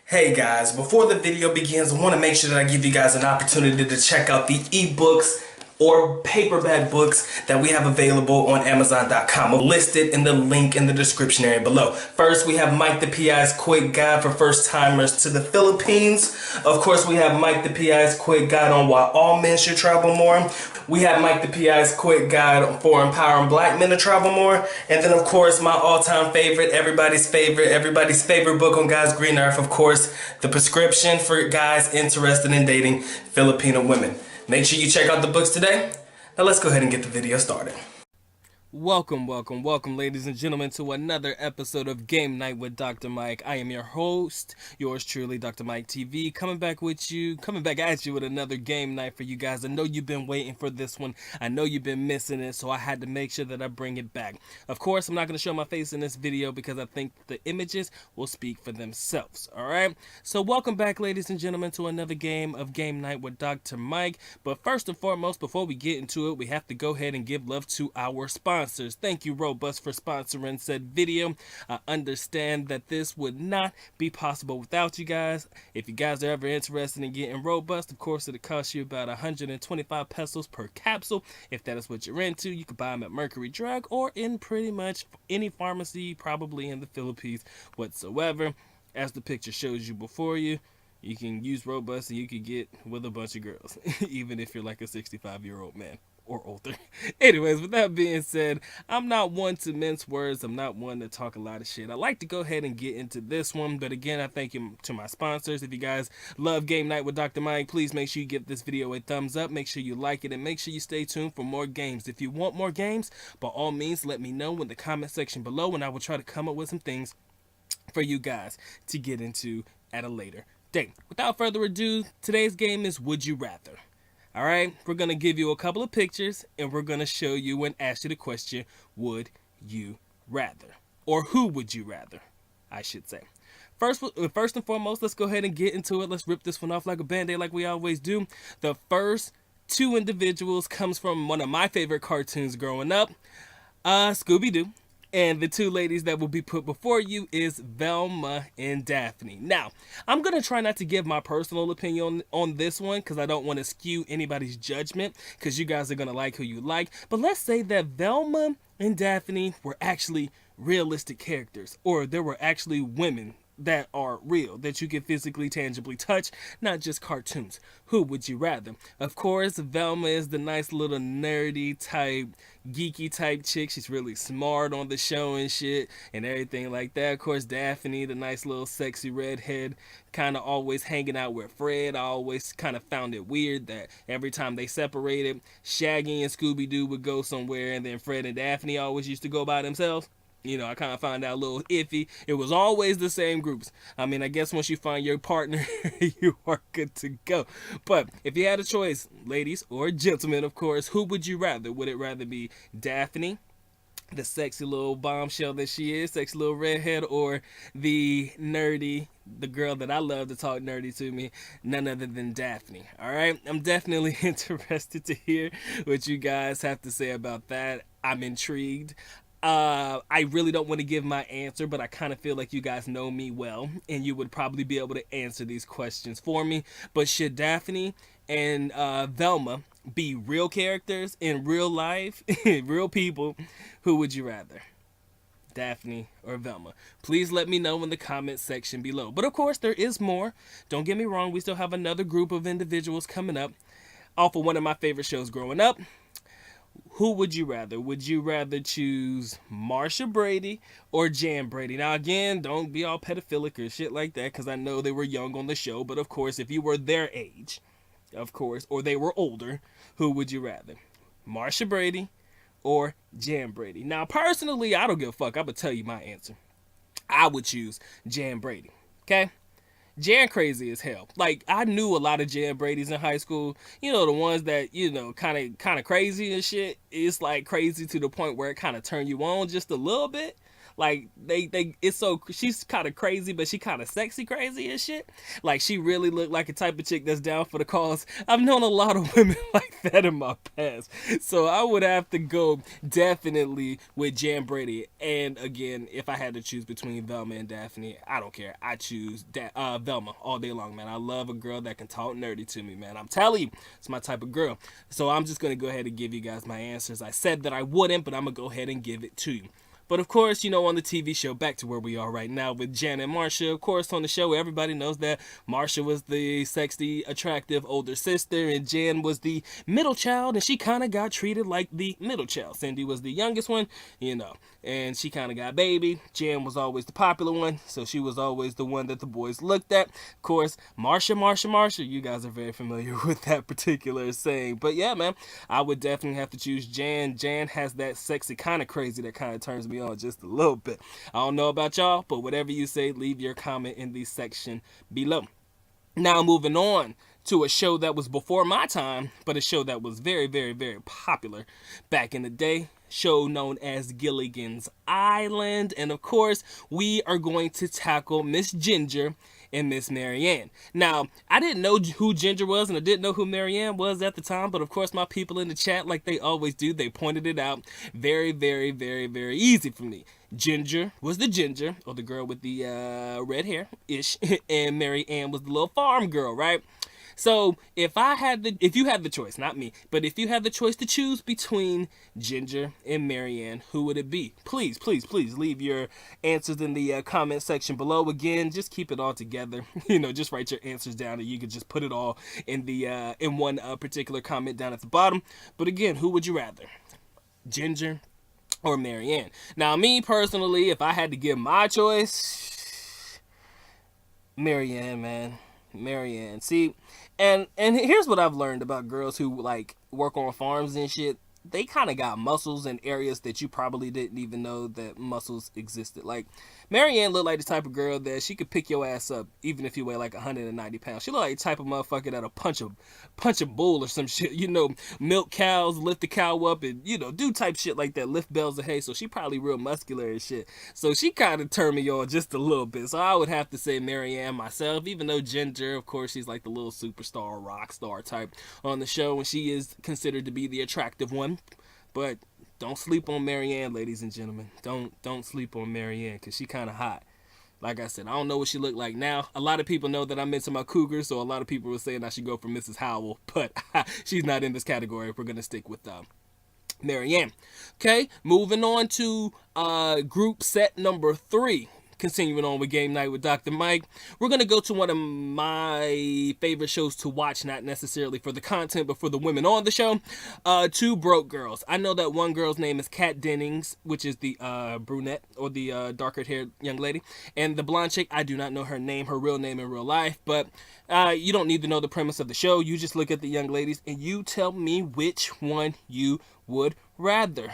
Hey guys, before the video begins, I want to make sure that I give you guys an opportunity to check out the ebooks or paperback books that we have available on Amazon.com. Listed in the link in the description area below. First, we have Mike the PI's Quick Guide for First Timers to the Philippines. Of course, we have Mike the PI's Quick Guide on Why All Men Should Travel More. We have Mike the PI's Quick Guide for Empowering Black Men to Travel More. And then, of course, my all-time favorite, everybody's favorite book on God's green earth, of course, The Prescription for Guys Interested in Dating Filipino Women. Make sure you check out the books today. Now let's go ahead and get the video started. Welcome, ladies and gentlemen, to another episode of Game Night with Dr. Mike. I am your host, yours truly, Dr. Mike TV, coming back at you with another game night for you guys. I know you've been waiting for this one. I know you've been missing it, so I had to make sure that I bring it back. Of course, I'm not going to show my face in this video because I think the images will speak for themselves, alright? So welcome back, ladies and gentlemen, to another game of Game Night with Dr. Mike. But first and foremost, before we get into it, we have to go ahead and give love to our sponsors. Thank you, Robust, for sponsoring said video. I understand that this would not be possible without you guys. If you guys are ever interested in getting Robust, of course, it'll cost you about 125 pesos per capsule. If that is what you're into, you can buy them at Mercury Drug or in pretty much any pharmacy, probably in the Philippines whatsoever. As the picture shows you before you, you can use Robust and you can get with a bunch of girls, even if you're like a 65-year-old man or older. Anyways, with that being said, I'm not one to mince words. I'm not one to talk a lot of shit. I like to go ahead and get into this one, but again, I thank you to my sponsors. If you guys love Game Night with Dr. Mike, please make sure you give this video a thumbs up. Make sure you like it and make sure you stay tuned for more games. If you want more games, by all means, let me know in the comment section below, and I will try to come up with some things for you guys to get into at a later date. Without further ado, today's game is Would You Rather. Alright, we're going to give you a couple of pictures and we're going to show you and ask you the question, would you rather? Or who would you rather, I should say. First and foremost, let's go ahead and get into it. Let's rip this one off like a band-aid like we always do. The first two individuals comes from one of my favorite cartoons growing up, Scooby-Doo. And the two ladies that will be put before you is Velma and Daphne. Now, I'm going to try not to give my personal opinion on this one because I don't want to skew anybody's judgment because you guys are going to like who you like. But let's say that Velma and Daphne were actually realistic characters, or there were actually women that are real, that you can physically, tangibly touch, not just cartoons. Who would you rather? Of course, Velma is the nice little nerdy type, geeky type chick. She's really smart on the show and shit and everything like that. Of course, Daphne, the nice little sexy redhead, kind of always hanging out with Fred. I always kind of found it weird that every time they separated, Shaggy and Scooby-Doo would go somewhere and then Fred and Daphne always used to go by themselves. You know, I kind of found out a little iffy. It was always the same groups. I mean, I guess once you find your partner, you are good to go. But if you had a choice, ladies or gentlemen, of course, who would you rather? Would it rather be Daphne, the sexy little bombshell that she is, sexy little redhead, or the girl that I love to talk nerdy to me, none other than Daphne? All right, I'm definitely interested to hear what you guys have to say about that. I'm intrigued. I really don't want to give my answer, but I kind of feel like you guys know me well, and you would probably be able to answer these questions for me. But should Daphne and Velma be real characters in real life, real people, who would you rather? Daphne or Velma? Please let me know in the comment section below. But of course, there is more. Don't get me wrong, we still have another group of individuals coming up off of one of my favorite shows growing up. Who would you rather? Would you rather choose Marsha Brady or Jan Brady? Now, again, don't be all pedophilic or shit like that, because I know they were young on the show. But, of course, if you were their age, of course, or they were older, who would you rather? Marsha Brady or Jan Brady? Now, personally, I don't give a fuck. I'm going to tell you my answer. I would choose Jan Brady, okay? Jan crazy as hell. Like, I knew a lot of Jan Bradys in high school. You know, the ones that, you know, kind of crazy and shit. It's like crazy to the point where it kind of turned you on just a little bit. Like it's so, she's kind of crazy, but she kind of sexy crazy and shit. Like she really looked like a type of chick that's down for the cause. I've known a lot of women like that in my past, so I would have to go definitely with Jan Brady. And again, if I had to choose between Velma and Daphne, I don't care. I choose Velma all day long, man. I love a girl that can talk nerdy to me, man. I'm telling you, it's my type of girl. So I'm just gonna go ahead and give you guys my answers. I said that I wouldn't, but I'm gonna go ahead and give it to you. But of course, you know, on the TV show, back to where we are right now with Jan and Marcia. Of course, on the show, everybody knows that Marcia was the sexy, attractive older sister, and Jan was the middle child, and she kind of got treated like the middle child. Cindy was the youngest one, you know, and she kind of got baby. Jan was always the popular one, so she was always the one that the boys looked at. Of course, Marcia, you guys are very familiar with that particular saying. But yeah, man, I would definitely have to choose Jan. Jan has that sexy, kind of crazy that kind of turns me on just a little bit. I don't know about y'all, but whatever you say, leave your comment in the section below. Now moving on to a show that was before my time, but a show that was very, very, very popular back in the day. Show known as Gilligan's Island. And of course, we are going to tackle Miss Ginger and Miss Marianne. Now, I didn't know who Ginger was and I didn't know who Marianne was at the time, but of course my people in the chat, like they always do, they pointed it out. Very, very, very, very easy for me. Ginger was the ginger, or the girl with the red hair-ish, and Marianne was the little farm girl, right? So if you had the choice, not me, but if you had the choice to choose between Ginger and Marianne, who would it be? Please, please, please leave your answers in the comment section below. Again, just keep it all together. You know, just write your answers down, and you can just put it all in the in one particular comment down at the bottom. But again, who would you rather, Ginger or Marianne? Now, me personally, if I had to give my choice, Marianne, man. Marianne. See, and here's what I've learned about girls who like work on farms and shit. They kind of got muscles in areas that you probably didn't even know that muscles existed. Like, Marianne looked like the type of girl that she could pick your ass up even if you weigh like 190 pounds. She looked like the type of motherfucker that'll punch a bull or some shit. You know, milk cows, lift the cow up, and, you know, do type shit like that, lift bales of hay. So she probably real muscular and shit. So she kind of turned me on just a little bit. So I would have to say Marianne myself, even though Ginger, of course, she's like the little superstar, rock star type on the show, and she is considered to be the attractive one. But don't sleep on Marianne, ladies and gentlemen. Don't sleep on Marianne, because she kind of hot. Like I said, I don't know what she look like now. A lot of people know that I'm into my cougars, so a lot of people were saying I should go for Mrs. Howell, but she's not in this category. We're going to stick with Marianne. Okay, moving on to group set number 3. Continuing on with Game Night with Dr. Mike, we're going to go to one of my favorite shows to watch, not necessarily for the content, but for the women on the show. Two Broke Girls. I know that one girl's name is Kat Dennings, which is the brunette, or the darker-haired young lady. And the blonde chick, I do not know her name, her real name in real life, but you don't need to know the premise of the show. You just look at the young ladies and you tell me which one you would rather.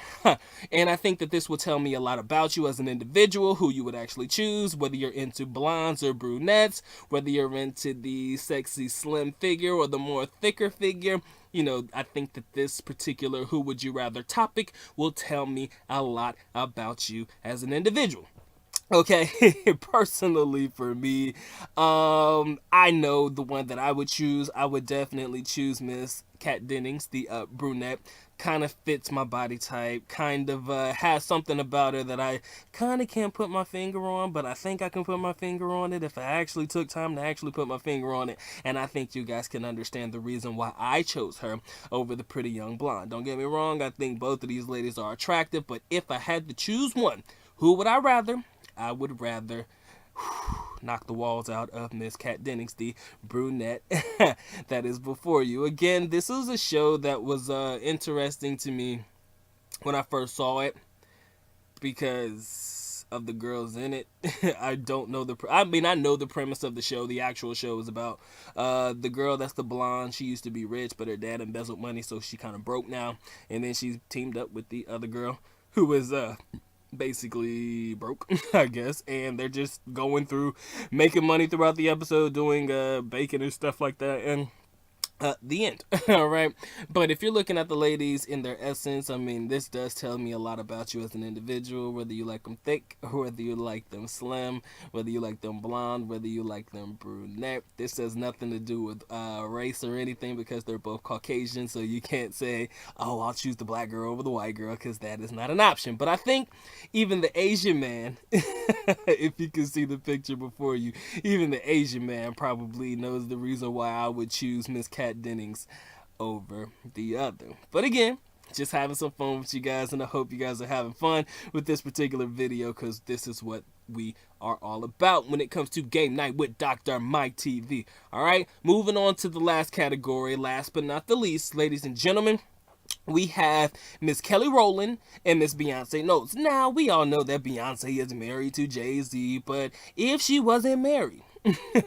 And I think that this will tell me a lot about you as an individual, who you would actually choose, whether you're into blondes or brunettes, whether you're into the sexy slim figure or the more thicker figure. You know, I think that this particular who would you rather topic will tell me a lot about you as an individual. Okay, personally for me, I know the one that I would choose. I would definitely choose Miss Kat Dennings, the brunette. Kind of fits my body type, kind of has something about her that I kind of can't put my finger on, but I think I can put my finger on it if I actually took time to actually put my finger on it. And I think you guys can understand the reason why I chose her over the pretty young blonde. Don't get me wrong, I think both of these ladies are attractive, but if I had to choose one, who would I rather? I would rather knock the walls out of Miss Kat Dennings, the brunette that is before you. Again, this was a show that was interesting to me when I first saw it because of the girls in it. I don't know I know the premise of the show. The actual show is about the girl that's the blonde. She used to be rich, but her dad embezzled money, so she kind of broke now. And then she's teamed up with the other girl who was basically broke, I guess, and they're just going through making money throughout the episode, doing baking and stuff like that. And The end. All right. But if you're looking at the ladies in their essence, I mean, this does tell me a lot about you as an individual, whether you like them thick or whether you like them slim, whether you like them blonde, whether you like them brunette. This has nothing to do with race or anything because they're both Caucasian. So you can't say, oh, I'll choose the black girl over the white girl, because that is not an option. But I think even the Asian man, if you can see the picture before you, even the Asian man probably knows the reason why I would choose Miss Kat Dennings over the other. But again, just having some fun with you guys, and I hope you guys are having fun with this particular video, because this is what we are all about when it comes to Game Night with Dr. Mike TV. Alright, moving on to the last category, last but not the least, ladies and gentlemen, we have Miss Kelly Rowland and Miss Beyonce Knowles. Now, we all know that Beyonce is married to Jay-Z, but if she wasn't married,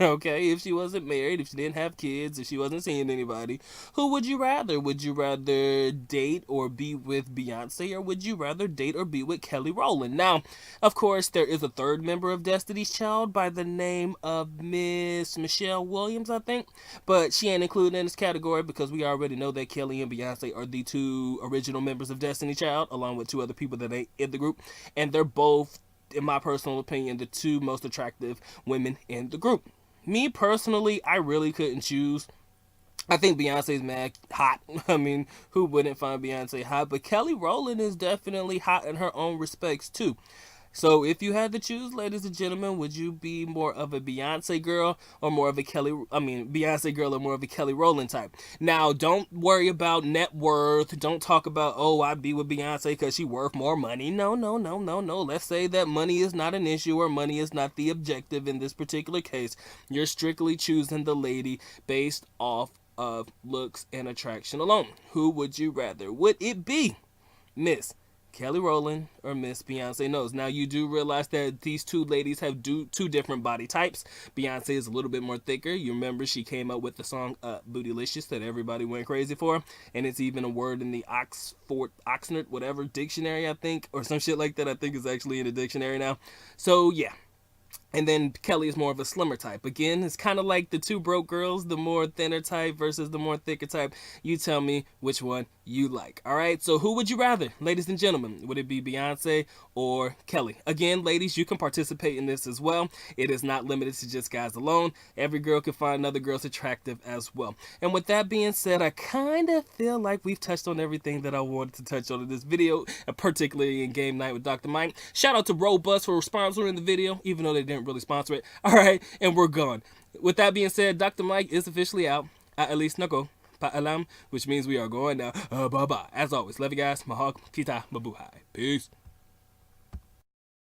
okay, if she wasn't married, if she didn't have kids, if she wasn't seeing anybody, who would you rather? Would you rather date or be with Beyonce, or would you rather date or be with Kelly Rowland? Now, of course, there is a third member of Destiny's Child by the name of Miss Michelle Williams, I think, but she ain't included in this category because we already know that Kelly and Beyonce are the two original members of Destiny's Child, along with two other people that ain't in the group, and they're both, in my personal opinion, the two most attractive women in the group. Me personally, I really couldn't choose. I think Beyonce's mad hot. I mean, who wouldn't find Beyonce hot? But Kelly Rowland is definitely hot in her own respects too. So if you had to choose, ladies and gentlemen, would you be more of a Beyonce girl or more of a Beyonce girl or more of a Kelly Rowland type? Now, don't worry about net worth. Don't talk about, oh, I'd be with Beyonce because she worth more money. No. Let's say that money is not an issue, or money is not the objective in this particular case. You're strictly choosing the lady based off of looks and attraction alone. Who would you rather? Would it be Miss Kelly Rowland or Miss Beyonce Knowles? Now, you do realize that these two ladies have two different body types. Beyonce is a little bit more thicker. You remember she came up with the song Bootylicious that everybody went crazy for, and it's even a word in the Oxford whatever dictionary, I think, or some shit like that. I think it's actually in the dictionary now. So yeah. And then Kelly is more of a slimmer type. Again, it's kind of like the two broke girls, the more thinner type versus the more thicker type. You tell me which one you like. All right, so who would you rather, ladies and gentlemen? Would it be Beyonce or Kelly? Again, ladies, you can participate in this as well. It is not limited to just guys alone. Every girl can find another girl's attractive as well. And with that being said, I kind of feel like we've touched on everything that I wanted to touch on in this video, particularly in Game Night with Dr. Mike. Shout out to Robust for sponsoring the video, even though they didn't really sponsor it. All right, and we're gone. With that being said, Dr. Mike is officially out. At least nako paalam, which means we are going now. Bye bye. As always, love you guys. Mahog kita mabuhay. Peace.